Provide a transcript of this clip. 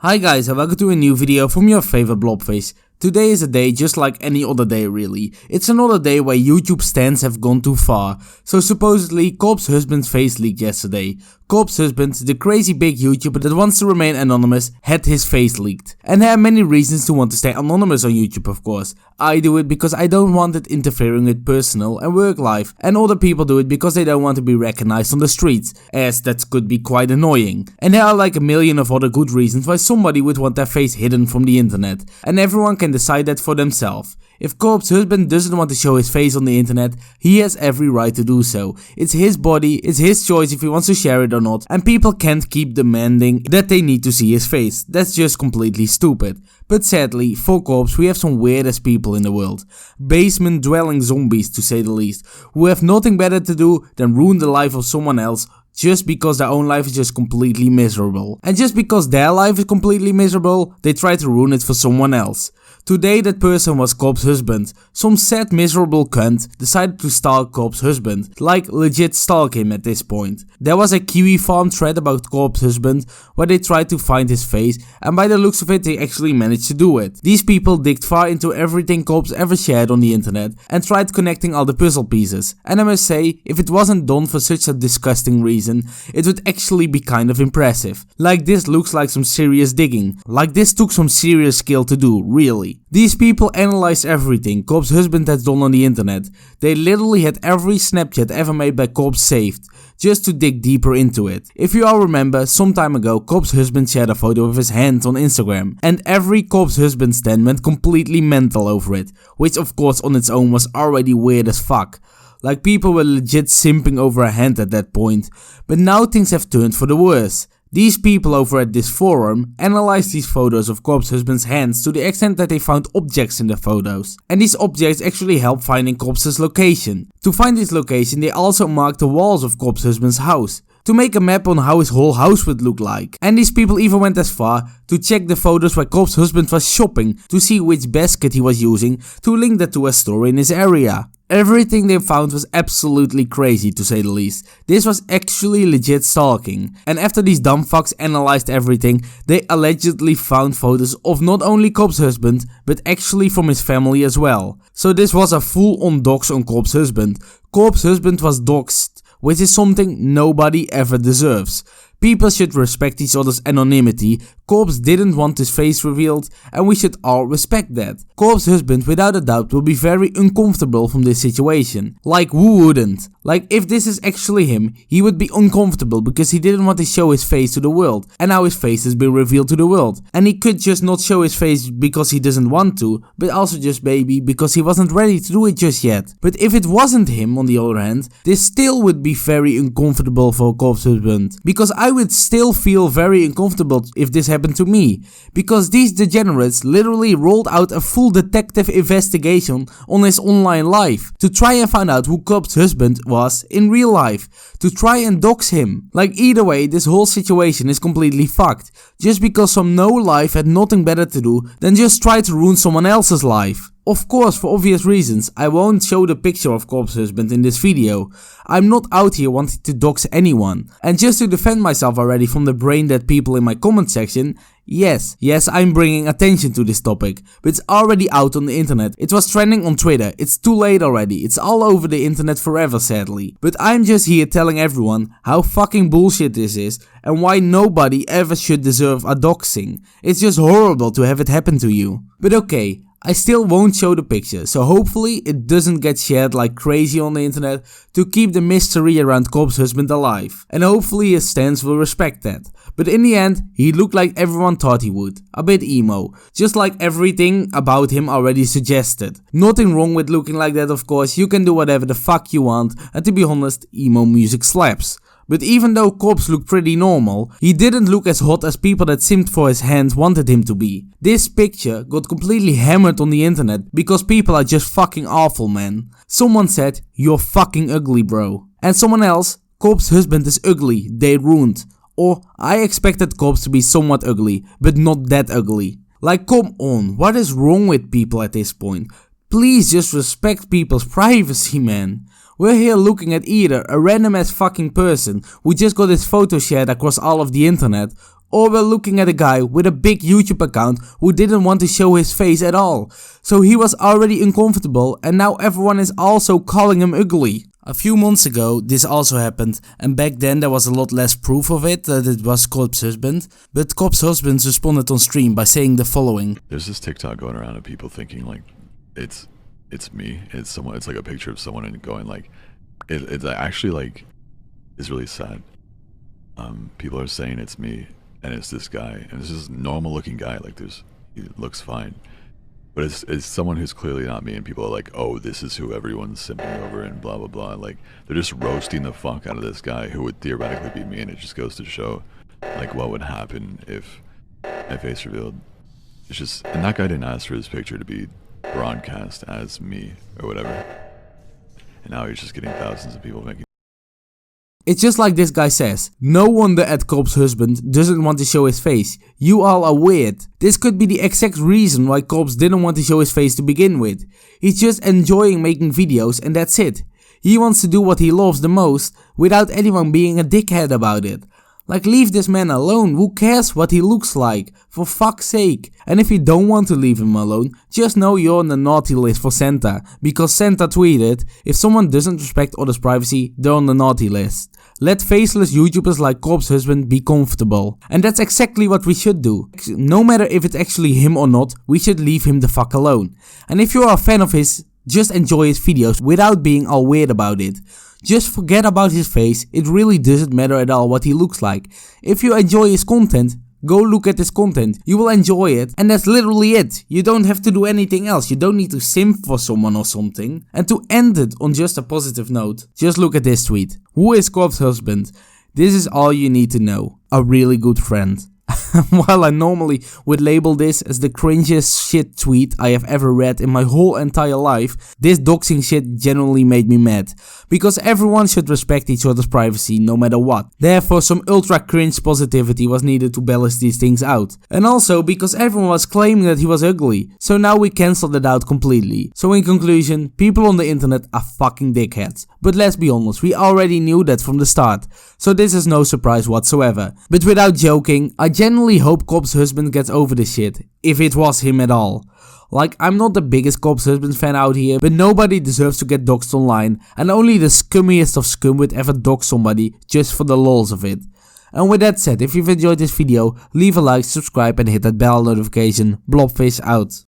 Hi guys and welcome to a new video from your favorite blobface. Today is a day just like any other day really. It's another day where YouTube stans have gone too far. So supposedly Cobb's husband's face leaked yesterday. Cobb's husband, the crazy big YouTuber that wants to remain anonymous, had his face leaked. And there are many reasons to want to stay anonymous on YouTube of course. I do it because I don't want it interfering with personal and work life. And other people do it because they don't want to be recognized on the streets, as that could be quite annoying. And there are like a million of other good reasons why somebody would want their face hidden from the internet. And everyone can decide that for themselves. If Cobb's husband doesn't want to show his face on the internet, he has every right to do so. It's his body, it's his choice if he wants to share it or not, and people can't keep demanding that they need to see his face. That's just completely stupid. But sadly, for Cobb's we have some weirdest people in the world. Basement dwelling zombies to say the least, who have nothing better to do than ruin the life of someone else just because their own life is just completely miserable. And just because their life is completely miserable, they try to ruin it for someone else. Today that person was Cobb's husband. Some sad miserable cunt decided to stalk Cobb's husband, like legit stalk him at this point. There was a Kiwi farm thread about Cobb's husband where they tried to find his face, and by the looks of it they actually managed to do it. These people digged far into everything Cobb's ever shared on the internet and tried connecting all the puzzle pieces. And I must say, if it wasn't done for such a disgusting reason, it would actually be kind of impressive. Like this looks like some serious digging. Like this took some serious skill to do, really. These people analyzed everything Cobb's husband has done on the internet. They literally had every Snapchat ever made by Cobb saved, just to dig deeper into it. If you all remember, some time ago Cobb's husband shared a photo of his hand on Instagram, and every Cobb's husband stan went completely mental over it, which of course on its own was already weird as fuck. Like people were legit simping over a hand at that point, but now things have turned for the worse. These people over at this forum analyzed these photos of Cobb's husband's hands to the extent that they found objects in the photos. And these objects actually helped finding Cobb's location. To find his location they also marked the walls of Cobb's husband's house, to make a map on how his whole house would look like. And these people even went as far to check the photos where Cobb's husband was shopping to see which basket he was using to link that to a store in his area. Everything they found was absolutely crazy to say the least. This was actually legit stalking. And after these dumb fucks analyzed everything, they allegedly found photos of not only Cobb's husband, but actually from his family as well. So this was a full-on dox on Cobb's husband. Cobb's husband was doxed, which is something nobody ever deserves. People should respect each other's anonymity. Cobb's didn't want his face revealed, and we should all respect that. Cobb's husband without a doubt will be very uncomfortable from this situation. Like who wouldn't? Like if this is actually him, he would be uncomfortable because he didn't want to show his face to the world, and now his face has been revealed to the world. And he could just not show his face because he doesn't want to, but also just maybe because he wasn't ready to do it just yet. But if it wasn't him on the other hand, this still would be very uncomfortable for Cobb's husband, because I would still feel very uncomfortable if this happened to me, because these degenerates literally rolled out a full detective investigation on his online life to try and find out who Cobb's husband was in real life, to try and dox him. Like either way, this whole situation is completely fucked, just because some no-life had nothing better to do than just try to ruin someone else's life. Of course, for obvious reasons, I won't show the picture of Cobb's husband in this video. I'm not out here wanting to dox anyone. And just to defend myself already from the brain dead people in my comment section, yes, I'm bringing attention to this topic, but it's already out on the internet. It was trending on Twitter. It's too late already. It's all over the internet forever, sadly. But I'm just here telling everyone how fucking bullshit this is and why nobody ever should deserve a doxing. It's just horrible to have it happen to you. But okay, I still won't show the picture, so hopefully it doesn't get shared like crazy on the internet to keep the mystery around Cobb's husband alive. And hopefully his stans will respect that. But in the end, he looked like everyone thought he would. A bit emo. Just like everything about him already suggested. Nothing wrong with looking like that of course, you can do whatever the fuck you want, and to be honest, emo music slaps. But even though Cobb's looked pretty normal, he didn't look as hot as people that simped for his hands wanted him to be. This picture got completely hammered on the internet because people are just fucking awful, man. Someone said, "You're fucking ugly, bro." And someone else, "Cobb's husband is ugly, they ruined." Or, "I expected Cobb's to be somewhat ugly, but not that ugly." Like come on, what is wrong with people at this point? Please just respect people's privacy, man. We're here looking at either a random ass fucking person who just got his photo shared across all of the internet, Or we're looking at a guy with a big YouTube account who didn't want to show his face at all. So he was already uncomfortable and now everyone is also calling him ugly. A few months ago this also happened, and back then there was a lot less proof of it that it was Cobb's husband, but Cobb's husband responded on stream by saying the following. There's this TikTok going around of people thinking like it's me, it's like a picture of someone and going like, it's actually like, it's really sad. People are saying it's me and it's this guy, and it's just a normal looking guy, like he looks fine. But it's someone who's clearly not me, and people are like, oh, this is who everyone's simping over and blah blah blah. Like they're just roasting the fuck out of this guy who would theoretically be me, and it just goes to show like what would happen if my face revealed. It's just, and that guy didn't ask for his picture to be broadcast as me or whatever, and now he's just getting thousands of people making. It's just like this guy says, no wonder Ed Cobb's husband doesn't want to show his face. You all are weird. This could be the exact reason why Cobbs didn't want to show his face to begin with. He's just enjoying making videos and that's it. He wants to do what he loves the most without anyone being a dickhead about it. Like, leave this man alone, who cares what he looks like, for fuck's sake. And if you don't want to leave him alone, just know you're on the naughty list for Santa, because Santa tweeted, if someone doesn't respect others' privacy, they're on the naughty list. Let faceless YouTubers like Cobb's husband be comfortable. And that's exactly what we should do. No matter if it's actually him or not, we should leave him the fuck alone. And if you're a fan of his, just enjoy his videos without being all weird about it. Just forget about his face, it really doesn't matter at all what he looks like. If you enjoy his content, go look at his content, you will enjoy it, and that's literally it. You don't have to do anything else, you don't need to simp for someone or something. And to end it on just a positive note, just look at this tweet. Who is Cobb's husband? This is all you need to know. A really good friend. While I normally would label this as the cringiest shit tweet I have ever read in my whole entire life, this doxing shit genuinely made me mad. Because everyone should respect each other's privacy no matter what. Therefore some ultra cringe positivity was needed to balance these things out. And also because everyone was claiming that he was ugly, so now we cancelled it out completely. So in conclusion, people on the internet are fucking dickheads. But let's be honest, we already knew that from the start, so this is no surprise whatsoever. But without joking, I genuinely hope Cobb's husband gets over this shit, if it was him at all. Like, I'm not the biggest Cobb's husband fan out here, but nobody deserves to get doxed online, and only the scummiest of scum would ever dox somebody just for the lols of it. And with that said, if you've enjoyed this video, leave a like, subscribe and hit that bell notification. Blobfish out.